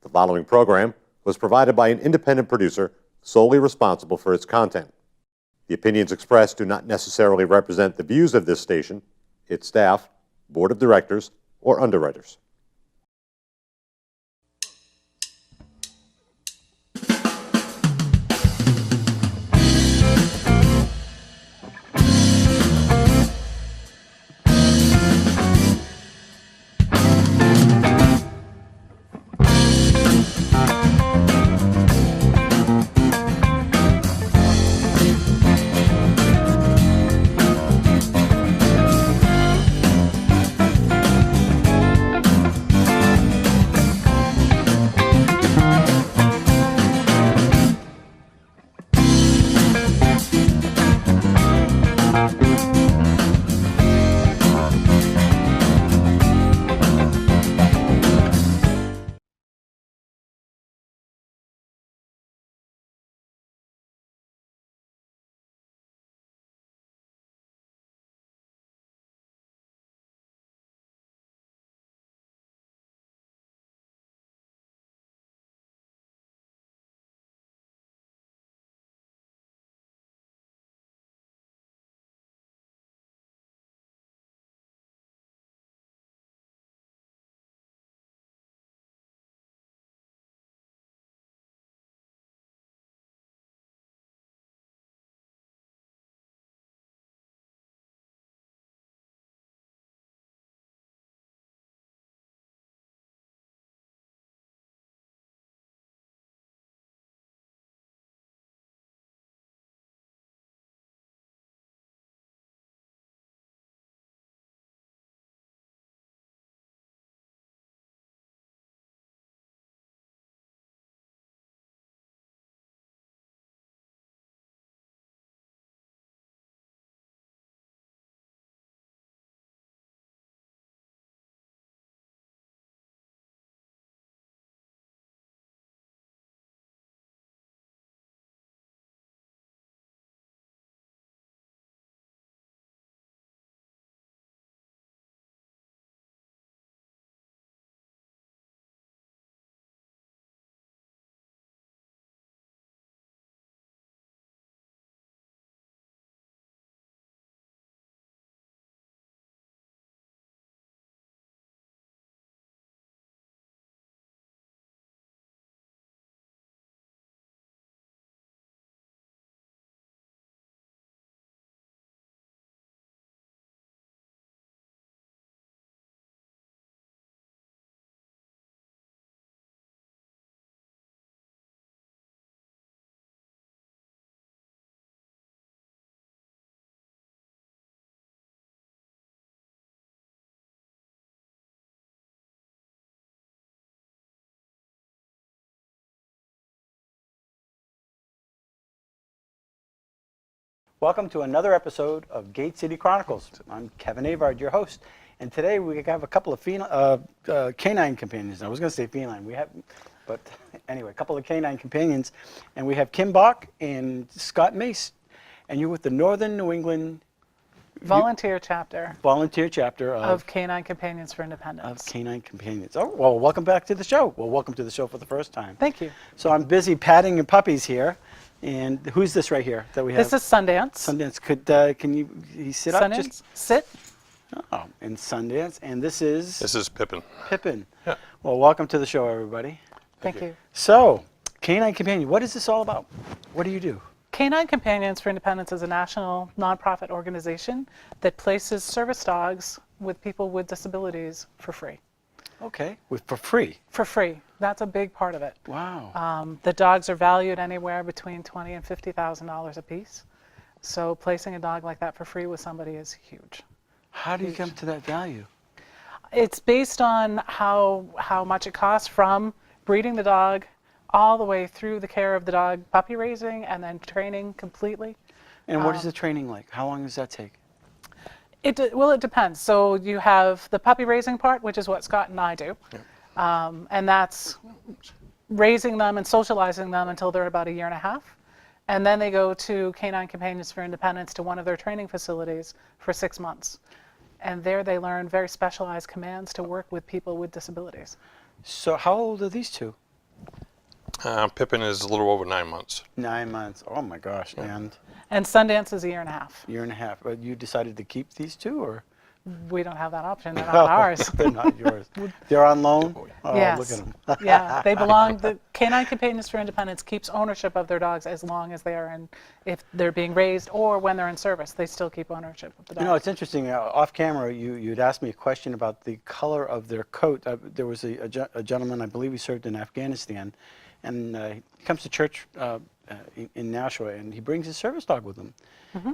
The following program was provided by an independent producer solely responsible for its content. The opinions expressed do not necessarily represent the views of this station, its staff, board of directors, or underwriters. Welcome to another episode of Gate City Chronicles. I'm Kevin Avard, your host, and today we have a couple of canine companions. I was going to say feline, but anyway, a couple of canine companions, and we have Kim Bock and Scott Mace, and you're with the Northern New England volunteer chapter of Canine Companions for Independence. Of Canine Companions. Oh, well, welcome back to the show. Well, welcome to the show for the first time. Thank you. So I'm busy patting your puppies here. And who's this right here that we have? This is Sundance. Sundance. Can you sit Sundance, up? Just sit. Oh, and Sundance. And this is? This is Pippin. Pippin. Yeah. Well, welcome to the show, everybody. Thank you. So, Canine Companion, what is this all about? What do you do? Canine Companions for Independence is a national nonprofit organization that places service dogs with people with disabilities for free. Okay, for free? For free. That's a big part of it. Wow. The dogs are valued anywhere between $20,000 and $50,000 a piece. So placing a dog like that for free with somebody is huge. How do you come to that value? It's based on how much it costs from breeding the dog all the way through the care of the dog, puppy raising, and then training completely. And what is the training like? How long does that take? It depends. So you have the puppy raising part, which is what Scott and I do. And that's raising them and socializing them until they're about 1.5 years. And then they go to Canine Companions for Independence to one of their training facilities for 6 months. And there they learn very specialized commands to work with people with disabilities. So how old are these two? Pippin is a little over 9 months. 9 months. Oh my gosh. And Sundance is a year and a half. Year and a half. But you decided to keep these two, or? We don't have that option. They're not ours. They're not yours. They're on loan? Oh, Yes. look at them. Yeah, they belong. The Canine Companions for Independence keeps ownership of their dogs as long as they are in, if they're being raised or when they're in service, they still keep ownership of the dogs. You know, it's interesting. Off camera, you'd asked me a question about the color of their coat. There was a gentleman, I believe he served in Afghanistan, and he comes to church in Nashua, and he brings his service dog with him.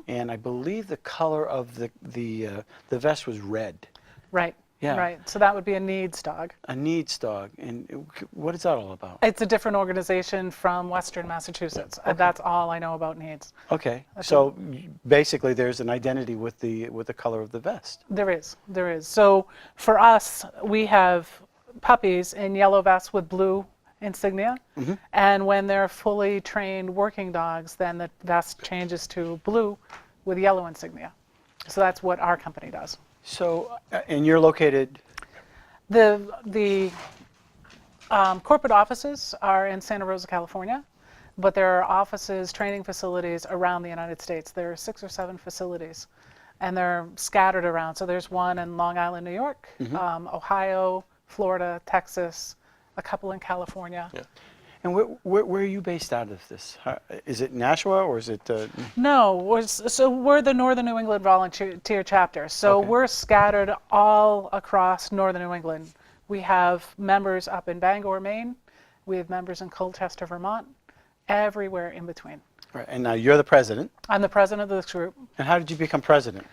And I believe the color of the vest was red. Right. Yeah. Right. So that would be a needs dog. A needs dog. And what is that all about? It's a different organization from Western Massachusetts. That's all I know about needs. Okay. So basically, there's an identity with the color of the vest. There is. There is. So for us, we have puppies in yellow vests with blue insignia. And when they're fully trained working dogs, then the vest changes to blue with yellow insignia. So that's what our company does. So, and you're located? The corporate offices are in Santa Rosa, California, but there are offices, training facilities around the United States. There are 6 or 7 facilities, and they're scattered around. So there's one in Long Island, New York, Ohio, Florida, Texas, a couple in California. Yeah. And where are you based out of this? Is it Nashua or is it? No, so we're the Northern New England Volunteer Chapter. So Okay. we're scattered all across Northern New England. We have members up in Bangor, Maine. We have members in Colchester, Vermont, everywhere in between. Right. And now you're the president. I'm the president of this group. And how did you become president?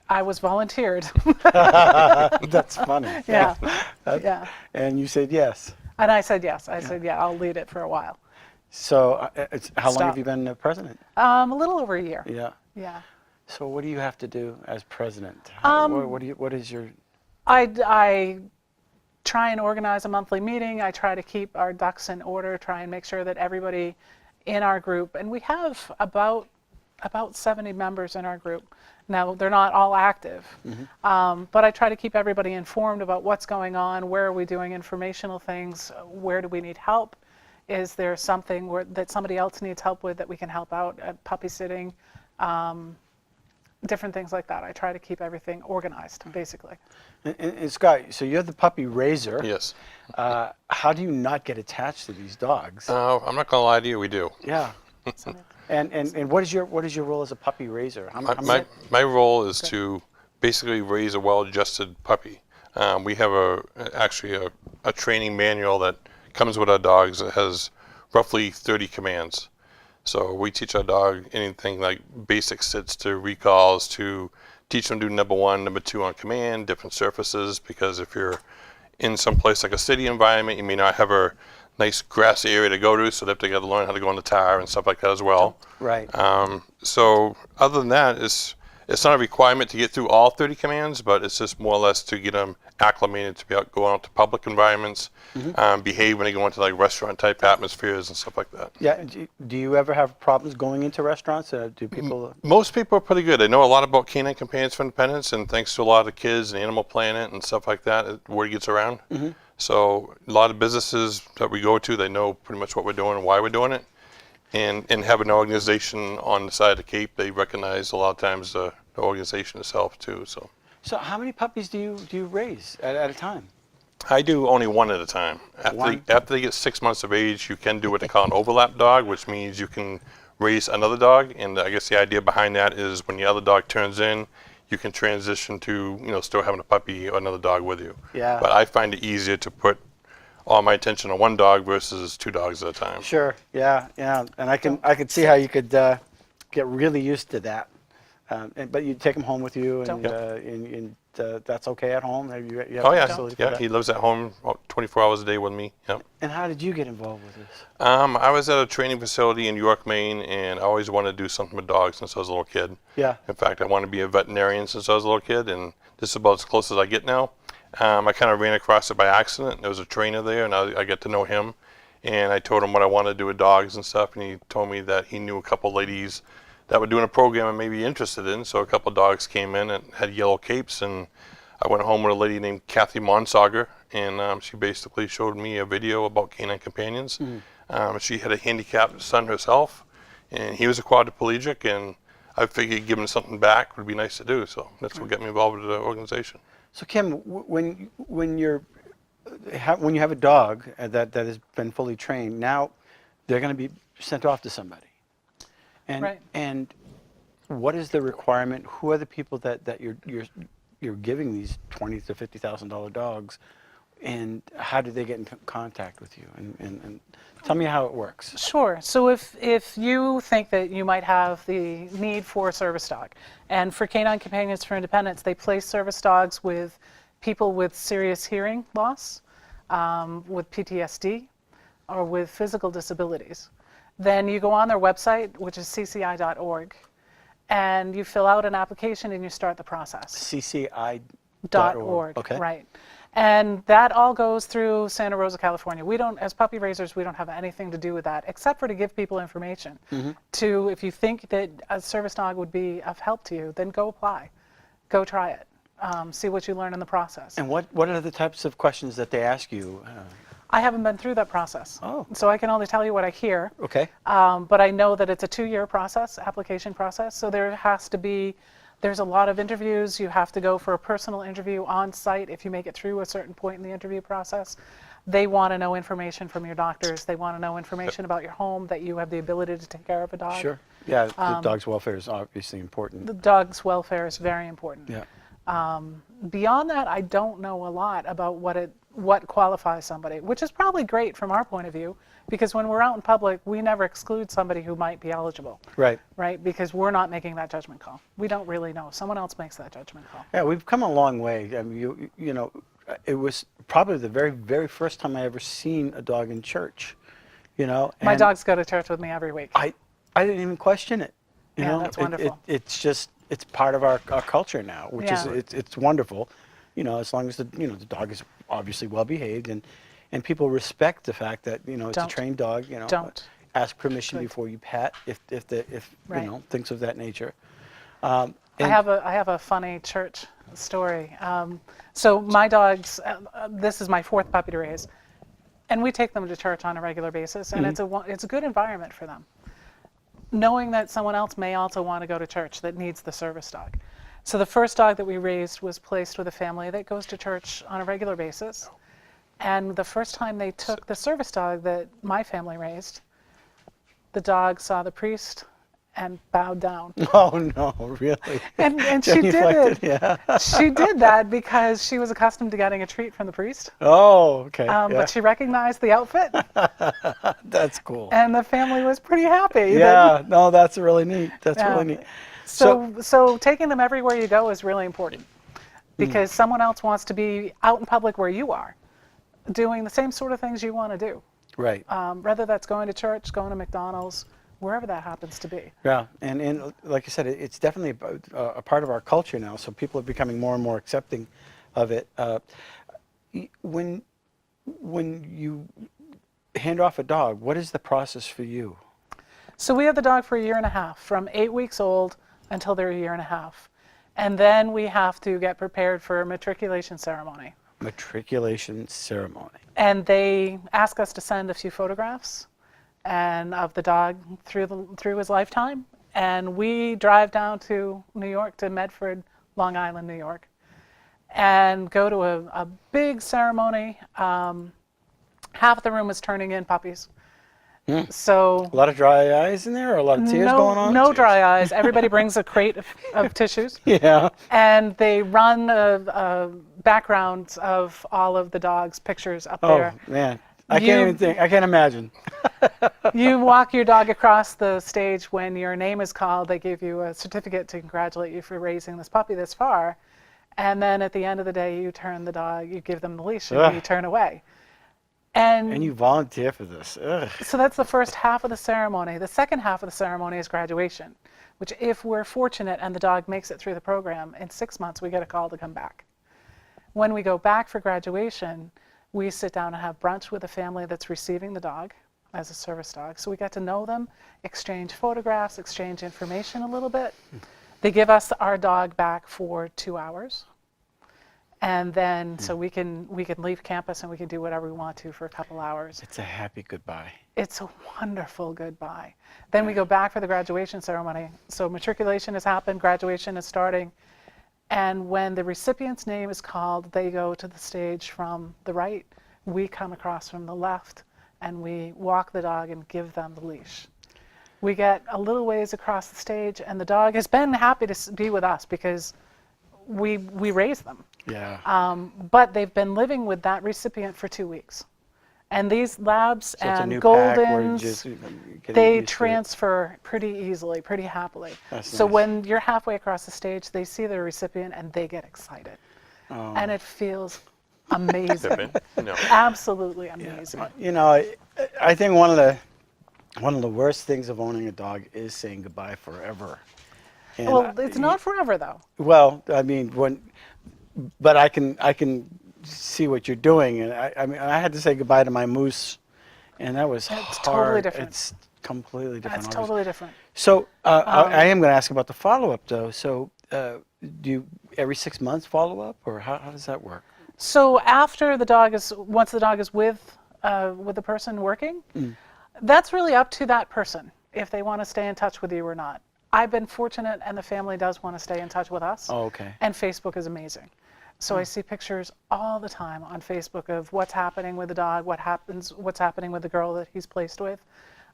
I was volunteered. That's funny. Yeah. Yeah. And you said yes. And I said yes. I said, yeah, I'll lead it for a while. So how long Stop. have you been president? A little over a year. Yeah. Yeah. So what do you have to do as president? What is your? I try and organize a monthly meeting. I try to keep our ducks in order, try and make sure that everybody in our group, and we have about 70 members in our group. Now, they're not all active, but I try to keep everybody informed about what's going on, where are we doing informational things, where do we need help, is there something that somebody else needs help with that we can help out at puppy sitting, different things like that. I try to keep everything organized, basically. And Scott, so you're the puppy raiser. Yes. How do you not get attached to these dogs? I'm not going to lie to you, we do. Yeah. And what is your role as a puppy raiser? My role is to basically raise a well-adjusted puppy. We have actually a training manual that comes with our dogs that has roughly 30 commands. So we teach our dog anything like basic sits to recalls, to teach them to do number 1, number 2 on command, different surfaces, because if you're in some place like a city environment, you may not have a nice grassy area to go to, so they have to get to learn how to go on the tire and stuff like that as well. Right. So other than that, it's not a requirement to get through all 30 commands, but it's just more or less to get them acclimated to be out going out to public environments, behave when they go into like restaurant type atmospheres and stuff like that. Yeah. Do you ever have problems going into restaurants? Do people? Most people are pretty good. They know a lot about Canine Companions for Independence, and thanks to a lot of kids and Animal Planet and stuff like that, word gets around. So a lot of businesses that we go to, they know pretty much what we're doing and why we're doing it. And have an organization on the side of the Cape, they recognize a lot of times the organization itself too. So how many puppies do you raise at a time? I do only one at a time. After they get 6 months of age, you can do what they call an overlap dog, which means you can raise another dog. And I guess the idea behind that is when the other dog turns in, you can transition to, still having a puppy or another dog with you. Yeah. But I find it easier to put all my attention on one dog versus 2 dogs at a time. Sure. Yeah. And I could see how you could get really used to that. But you take him home with you, and that's okay at home. You have Oh yeah, facility for yeah. that? He lives at home 24 hours a day with me. Yep. And how did you get involved with this? I was at a training facility in York, Maine, and I always wanted to do something with dogs since I was a little kid. Yeah. In fact, I wanted to be a veterinarian since I was a little kid, and this is about as close as I get now. I kind of ran across it by accident. There was a trainer there, and I get to know him. And I told him what I wanted to do with dogs and stuff, and he told me that he knew a couple ladies that were doing a program I may be interested in. So a couple dogs came in and had yellow capes, and I went home with a lady named Kathy Monsager, and she basically showed me a video about canine companions. She had a handicapped son herself, and he was a quadriplegic, and I figured giving something back would be nice to do, so that's what got me involved with the organization. So Kim, when you have a dog that has been fully trained, now they're going to be sent off to somebody. And Right. and what is the requirement? Who are the people that you're giving these $20,000 to $50,000 dogs, and how do they get in contact with you? And tell me how it works. Sure. So if you think that you might have the need for a service dog, and for Canine Companions for Independence, they place service dogs with people with serious hearing loss, with PTSD, or with physical disabilities, then you go on their website, which is cci.org, and you fill out an application and you start the process. CCI.org. Okay. Right. And that all goes through Santa Rosa, California. We don't, as puppy raisers, we don't have anything to do with that, except for to give people information. To, if you think that a service dog would be of help to you, then go apply. Go try it. See what you learn in the process. And what are the types of questions that they ask you? I haven't been through that process. Oh. So I can only tell you what I hear. Okay. But I know that it's a 2-year process, application process. So there's a lot of interviews. You have to go for a personal interview on site if you make it through a certain point in the interview process. They want to know information from your doctors. They want to know information about your home, that you have the ability to take care of a dog. Sure. Yeah, the dog's welfare is obviously important. The dog's welfare is very important. Yeah. Beyond that, I don't know a lot about what qualifies somebody, which is probably great from our point of view, because when we're out in public, we never exclude somebody who might be eligible. Right. Right? Because we're not making that judgment call. We don't really know. Someone else makes that judgment call. Yeah, we've come a long way. I mean, you know, it was probably the very, very first time I ever seen a dog in church. You know, My and dogs go to church with me every week. I didn't even question it. You Yeah, know, that's wonderful. It's just it's part of our culture now, which Yeah. is it's wonderful. You know, as long as the dog is obviously well behaved and people respect the fact that it's Don't. a trained dog. You know, Don't. ask permission Good. before you pet if Right. things of that nature. I have a funny church story. So my dogs, this is my 4th puppy to raise, and we take them to church on a regular basis, and it's a good environment for them, knowing that someone else may also want to go to church that needs the service dog. So the first dog that we raised was placed with a family that goes to church on a regular basis, and the first time they took the service dog that my family raised, the dog saw the priest and bowed down. Oh no, really? And she did it. Yeah. She did that because she was accustomed to getting a treat from the priest. Oh, okay. But she recognized the outfit, That's cool. and the family was pretty happy. Yeah, no, that's really neat. That's Yeah. really neat. So taking them everywhere you go is really important, because someone else wants to be out in public where you are, doing the same sort of things you want to do. Right. Whether that's going to church, going to McDonald's, wherever that happens to be. Yeah, and like I said, it's definitely a part of our culture now. So people are becoming more and more accepting of it. When you hand off a dog, what is the process for you? So we have the dog for 1.5 years, from 8 weeks old until they're 1.5 years. And then we have to get prepared for a matriculation ceremony. Matriculation ceremony. And they ask us to send a few photographs and of the dog through his lifetime. And we drive down to New York, to Medford, Long Island, New York, and go to a big ceremony. Half the room is turning in puppies. So A lot of dry eyes in there, or a lot of tears going on? no dry eyes. Everybody brings a crate of tissues. Yeah. And they run backgrounds of all of the dogs' pictures up there. Oh man, I can't even think. I can't imagine. You walk your dog across the stage when your name is called. They give you a certificate to congratulate you for raising this puppy this far. And then at the end of the day, you turn the dog, you give them the leash, and Ugh. you turn away. And And you volunteer for this. Ugh. so that's the first half of the ceremony. The second half of the ceremony is graduation, which, if we're fortunate and the dog makes it through the program, in 6 months we get a call to come back. When we go back for graduation, we sit down and have brunch with the family that's receiving the dog as a service dog. So we get to know them, exchange photographs, exchange information a little bit. They give us our dog back for 2 hours. And then so we can leave campus and we can do whatever we want to for a couple hours. It's a happy goodbye. It's a wonderful goodbye. Then we go back for the graduation ceremony. So matriculation has happened, graduation is starting. And when the recipient's name is called, they go to the stage from the right. We come across from the left and we walk the dog and give them the leash. We get a little ways across the stage and the dog has been happy to be with us because we raise them. Yeah. But they've been living with that recipient for 2 weeks. And these labs So it's a and new pack where you Goldens, just getting they used to it. transfer pretty easily, pretty happily. That's So nice. when you're halfway across the stage, they see the recipient and they get excited. Oh. And it feels amazing. Pippin, no. Absolutely amazing. You know, I think one of the worst things of owning a dog is saying goodbye forever. And Well, it's not forever though. Well, I mean, but I can see what you're doing, and I mean, I had to say goodbye to my moose, and that was It's hard. totally different. It's completely different. That's obviously. totally different. So I am going to ask about the follow-up, though. So do you every 6 months follow up, or how does that work? So after once the dog is with the person working, that's really up to that person if they want to stay in touch with you or not. I've been fortunate, and the family does want to stay in touch with us. Oh, okay. And Facebook is amazing. So I see pictures all the time on Facebook of what's happening with the dog, what's happening with the girl that he's placed with.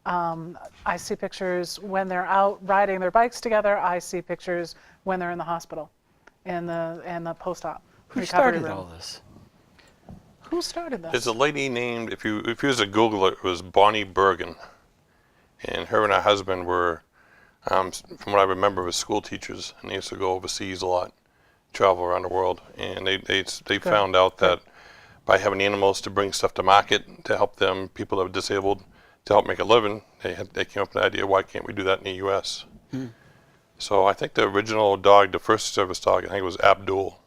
I see pictures when they're out riding their bikes together. I see pictures when they're in the hospital, in the post-op Who recovery started room. all this? Who started this? There's a lady named, if you was to Google it, it was Bonnie Bergen. And her and her husband were, from what I remember, was school teachers, and they used to go overseas a lot, travel around the world. And they found out that by having animals to bring stuff to market, to help them, people that are disabled, to help make a living, they came up with the idea, why can't we do that in the U.S.? So I think the original dog, the first service dog, I think it was Abdul,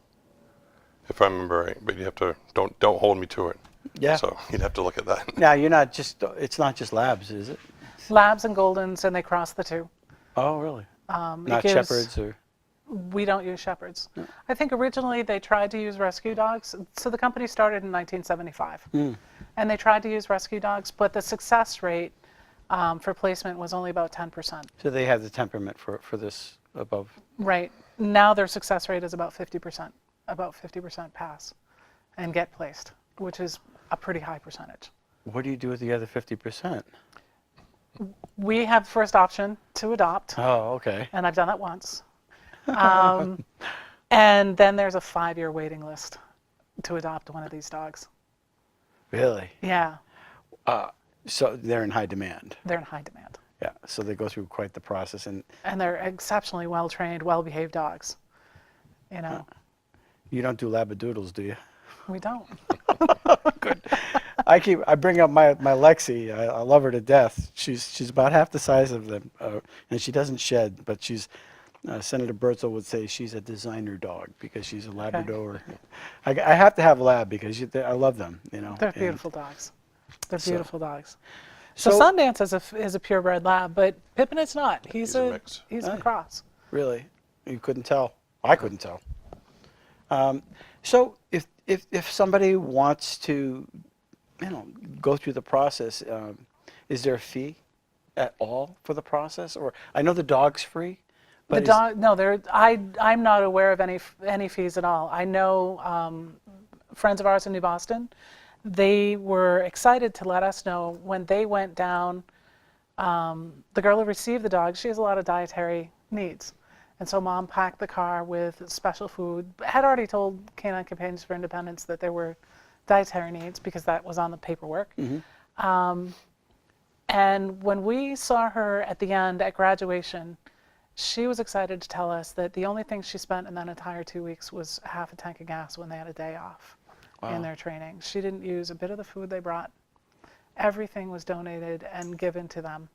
if I remember right. But you have to, don't hold me to it. Yeah. So you'd have to look at that. Now it's not just labs, is it? Labs and Goldens, and they cross the two. Oh, really? It Not gives- shepherds or. We don't use shepherds. I think originally they tried to use rescue dogs. So the company started in 1975. And they tried to use rescue dogs, but the success rate for placement was only about 10%. So they have the temperament for this above. Right. Now their success rate is about 50%. About 50% pass and get placed, which is a pretty high percentage. What do you do with the other 50%? We have first option to adopt, Oh, okay. and I've done that once. And then there's a 5-year waiting list to adopt one of these dogs. Really? Yeah, So they're in high demand. they're in high demand. Yeah. So they go through quite the process, and And they're exceptionally well-trained, well-behaved dogs. You know, you don't do labradoodles, do you? we don't. I bring up my Lexi. I love her to death. She's about half the size of them, and she doesn't shed. But Senator Bertzel would say she's a designer dog because she's a Labrador. I have to have a lab because I love them. You know. They're And beautiful dogs. They're So- beautiful dogs. So So- Sundance is a purebred lab, but Pippin is not. He's a a mix. He's a cross. Really, you couldn't tell. I couldn't tell. So if somebody wants to, go through the process, is there a fee at all for the process? Or I know the dog's free. The But dog, no, I'm not aware of any fees at all. I know friends of ours in New Boston, they were excited to let us know when they went down. The girl who received the dog, she has a lot of dietary needs. And so mom packed the car with special food, had already told Canine Companions for Independence that there were dietary needs because that was on the paperwork. And when we saw her at the end at graduation, she was excited to tell us that the only thing she spent in that entire 2 weeks was half a tank of gas when they had a day off in their training. She didn't use a bit of the food they brought. Everything was donated and given to them.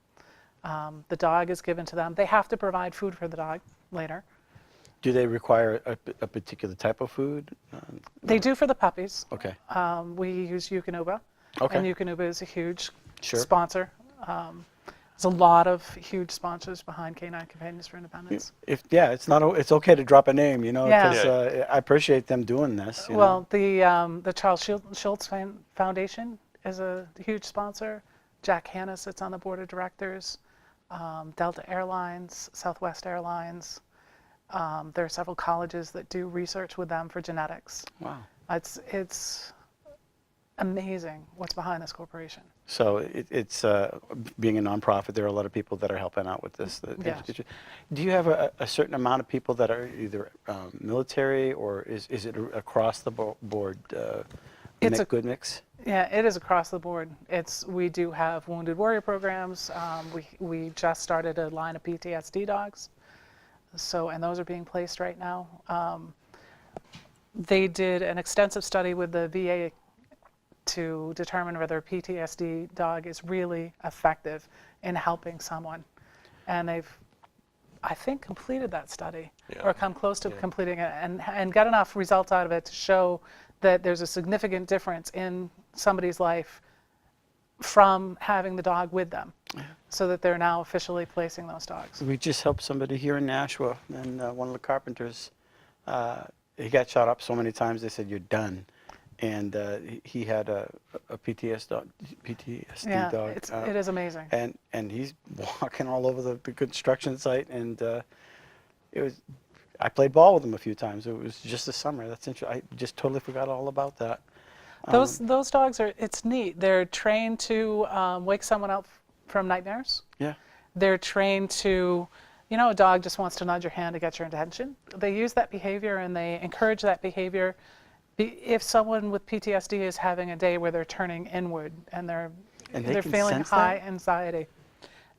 The dog is given to them. They have to provide food for the dog later. do they require a particular type of food? They do for the puppies. Okay. We use Eukanuba. Okay. And Eukanuba is a huge Sure. sponsor. There's a lot of huge sponsors behind Canine Companions for Independence. It's okay to drop a name, you know, Yeah. because I appreciate them doing this. You know? Well, the Charles Schultz Foundation is a huge sponsor. Jack Hanna sits on the board of directors. Delta Airlines, Southwest Airlines. There are several colleges that do research with them for genetics. Wow. It's amazing what's behind this corporation. So it's being a nonprofit. There are a lot of people that are helping out with this. Yes. Do you have a certain amount of people that are either military, or is it across the board? It's a good mix. Yeah, it is across the board. We do have wounded warrior programs. We just started a line of PTSD dogs. And those are being placed right now. They did an extensive study with the VA to determine whether a PTSD dog is really effective in helping someone. And they've, I think, completed that study, or come close to completing it, and got enough results out of it to show that there's a significant difference in somebody's life from having the dog with them, so that they're now officially placing those dogs. We just helped somebody here in Nashua, and one of the carpenters, he got shot up so many times they said, "You're done." And he had a PTSD dog. It is amazing. And he's walking all over the construction site, and I played ball with him a few times. It was just this summer. That's interesting. I just totally forgot all about that. Those dogs it's neat. They're trained to wake someone up from nightmares. Yeah. They're trained to, a dog just wants to nudge your hand to get your attention. They use that behavior and they encourage that behavior. If someone with PTSD is having a day where they're turning inward and they're feeling high anxiety,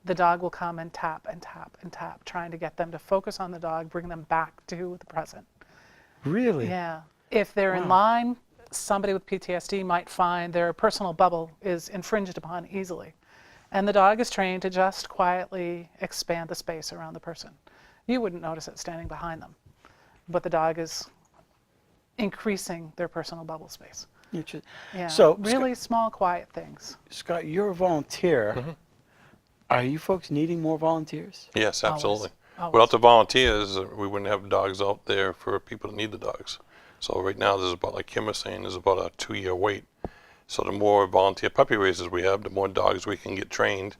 the dog will come and tap and tap and tap, trying to get them to focus on the dog, bring them back to the present. Really? Yeah. If they're in line, somebody with PTSD might find their personal bubble is infringed upon easily. And the dog is trained to just quietly expand the space around the person. You wouldn't notice it standing behind them, but the dog is increasing their personal bubble space. Yeah. So really small, quiet things. Scott, you're a volunteer. Mm-hmm. Are you folks needing more volunteers? Yes, absolutely. Always. Without the volunteers, we wouldn't have dogs out there for people that need the dogs. So right now, there's about, like Kim was saying, there's about a 2-year wait. So the more volunteer puppy raisers we have, the more dogs we can get trained,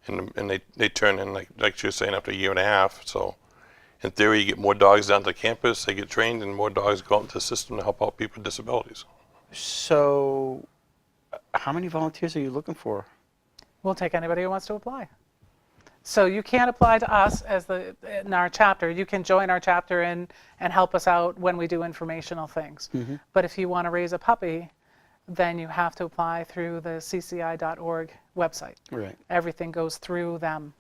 and they turn in, like she was saying, after a year and a half. So in theory, you get more dogs down to campus, they get trained, and more dogs go out into the system to help out people with disabilities. So how many volunteers are you looking for? We'll take anybody who wants to apply. So you can't apply to us in our chapter. You can join our chapter and help us out when we do informational things. Mm-hmm. But if you want to raise a puppy, then you have to apply through the cci.org website. Right. Everything goes through them.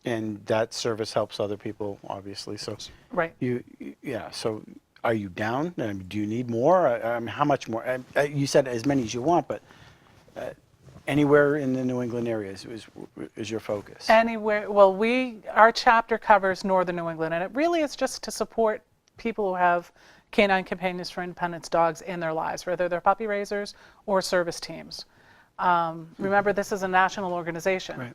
And that service helps other people, obviously. So Right. So are you down? Do you need more? How much more? You said as many as you want, but anywhere in the New England area is your focus? Anywhere. Well, our chapter covers northern New England, and it really is just to support people who have Canine Companions for Independence dogs in their lives, whether they're puppy raisers or service teams. Remember, this is a national organization. Right.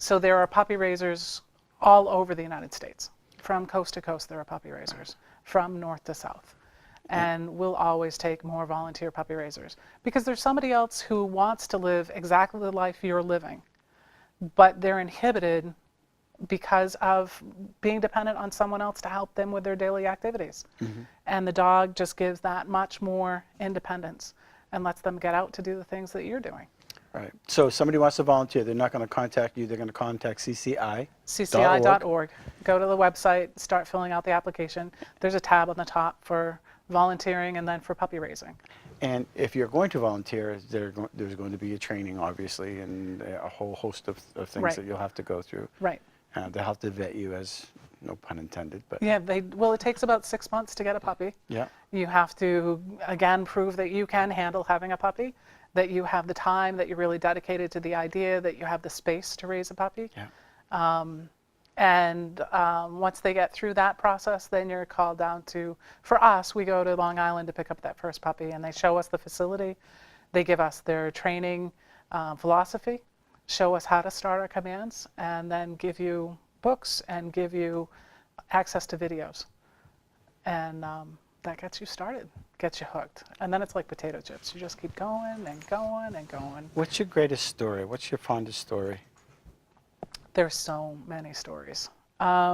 So there are puppy raisers all over the United States. From coast to coast, there are puppy raisers, from north to south. And we'll always take more volunteer puppy raisers, because there's somebody else who wants to live exactly the life you're living, but they're inhibited because of being dependent on someone else to help them with their daily activities. Mm-hmm. And the dog just gives that much more independence and lets them get out to do the things that you're doing. Right. So if somebody wants to volunteer, they're not going to contact you, they're going to contact CCI. CCI.org. Go to the website, start filling out the application. There's a tab on the top for volunteering and then for puppy raising. And if you're going to volunteer, there's going to be a training, obviously, and a whole host of things Right. that you'll have to go through. Right. They'll have to vet you, as no pun intended. But Yeah, it takes about 6 months to get a puppy. yeah. You have to, again, prove that you can handle having a puppy, that you have the time, that you're really dedicated to the idea, that you have the space to raise a puppy. Yeah. And once they get through that process, then you're called down to, for us, we go to Long Island to pick up that first puppy, and they show us the facility. They give us their training philosophy, show us how to start our commands, and then give you books and give you access to videos. And that gets you started, gets you hooked. And then it's like potato chips. You just keep going and going and going. What's your greatest story? What's your fondest story? There's so many stories. There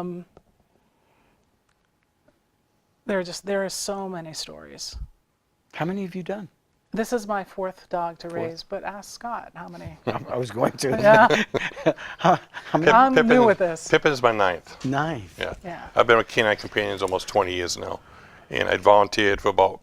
are so many stories. How many have you done? This is my 4th dog to raise, but ask Scott how many. I was going to. Yeah, How many? I'm new with this. Pippin is my 9th. 9. Yeah. Yeah. I've been with Canine Companions almost 20 years now. And I'd volunteered for about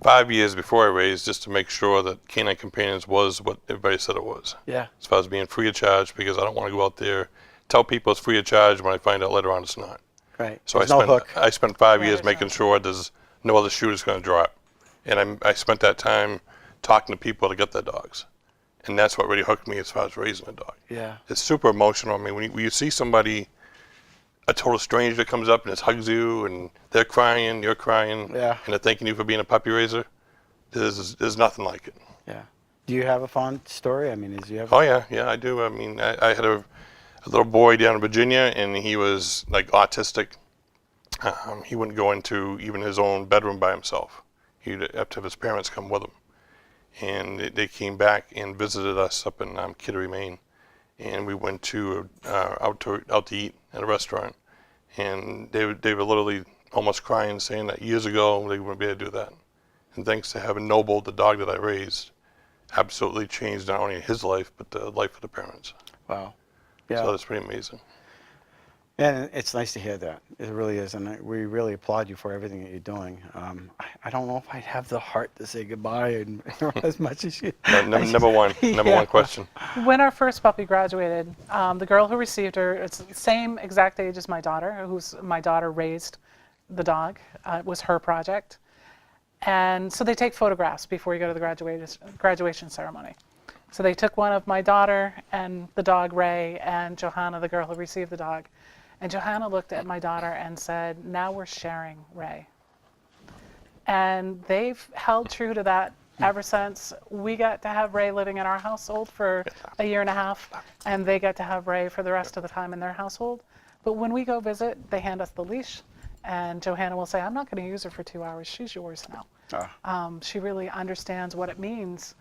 5 years before I raised just to make sure that Canine Companions was what everybody said it was. Yeah. As far as being free of charge, because I don't want to go out there, tell people it's free of charge when I find out later on it's not. Right. So There's no hook. I spent 5 Yeah, years there's making no- sure there's no other shoe that's going to drop. And I spent that time talking to people to get their dogs. And that's what really hooked me as far as raising a dog. Yeah. It's super emotional. I mean, when you see somebody, a total stranger that comes up and just hugs you and they're crying, you're crying, Yeah. and they're thanking you for being a puppy raiser, there's nothing like it. Yeah. Do you have a fond story? I mean, do you have? Oh yeah, I do. I mean, I had a little boy down in Virginia, and he was like autistic. He wouldn't go into even his own bedroom by himself. He'd have to have his parents come with him. And they came back and visited us up in Kittery, Maine, and we went to out to eat at a restaurant, and they were literally almost crying, saying that years ago they wouldn't be able to do that. And thanks to having Noble, the dog that I raised, absolutely changed not only his life but the life of the parents. Wow. Yeah. So that's pretty amazing. And it's nice to hear that. It really is, and we really applaud you for everything that you're doing. I don't know if I'd have the heart to say goodbye and as much as you. Number one Yeah. question. When our first puppy graduated, the girl who received her, it's the same exact age as my daughter, my daughter raised the dog. It was her project. And so they take photographs before you go to the graduation ceremony. So they took one of my daughter and the dog Ray and Johanna, the girl who received the dog. And Johanna looked at my daughter and said, "Now we're sharing Ray." And they've held true to that ever since. We got to have Ray living in our household for a year and a half, and they get to have Ray for the rest of the time in their household. But when we go visit, they hand us the leash, and Johanna will say, "I'm not going to use her for 2 hours. She's yours now." She really understands what it means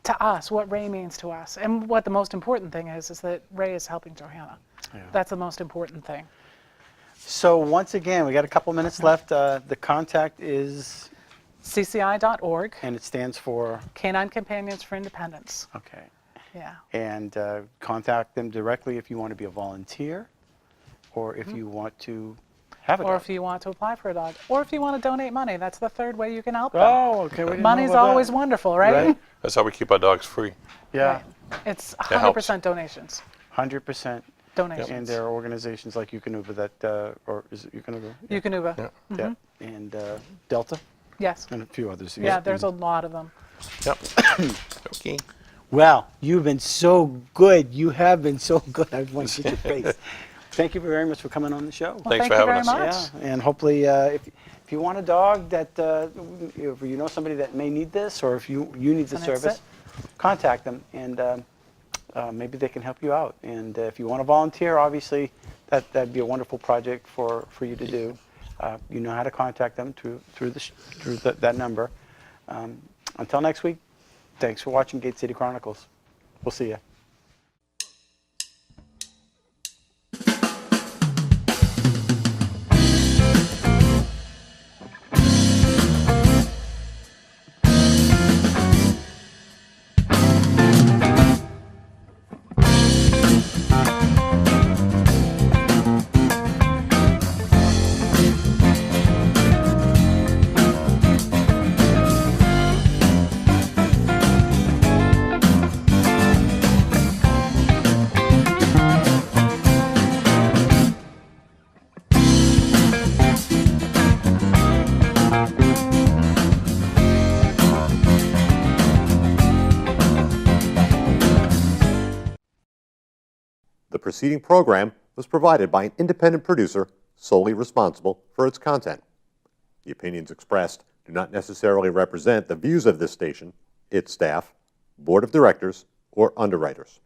to us, what Ray means to us. And what the most important thing is that Ray is helping Johanna. Yeah. That's the most important thing. So once again, we got a couple minutes left. The contact is, CCI.org, and it stands for, Canine Companions for Independence. okay. Yeah. And contact them directly if you want to be a volunteer, or if you want to have a Or dog. if you want to apply for a dog. Or if you want to donate money. That's the third way you can help them. Oh, okay. We didn't know Money's about that. always wonderful, right? Right. That's how we keep our dogs free. Yeah, Right. It's That helps. 100% donations. 100%. Donations. And there are organizations like Eukanuba that, or is it Eukanuba? Yeah. Eukanuba. Yeah. Yeah. And Delta, Yes. and a few others. Yeah, there's a lot of them. Yep. Okay. Well, you've been so good. You have been so good. I want to get your face. Thank you very much for coming on the show. Well, Thanks thank for you having very us. much. Yeah, and hopefully, if you want a dog that, if you know somebody that may need this, or if you need the And it's service, contact them, and maybe they can help you out. And if you want to volunteer, obviously, that'd be a wonderful project for you to do. You know how to contact them through that number. Until next week, thanks for watching Gate City Chronicles. We'll see you. The preceding program was provided by an independent producer solely responsible for its content. The opinions expressed do not necessarily represent the views of this station, its staff, board of directors, or underwriters.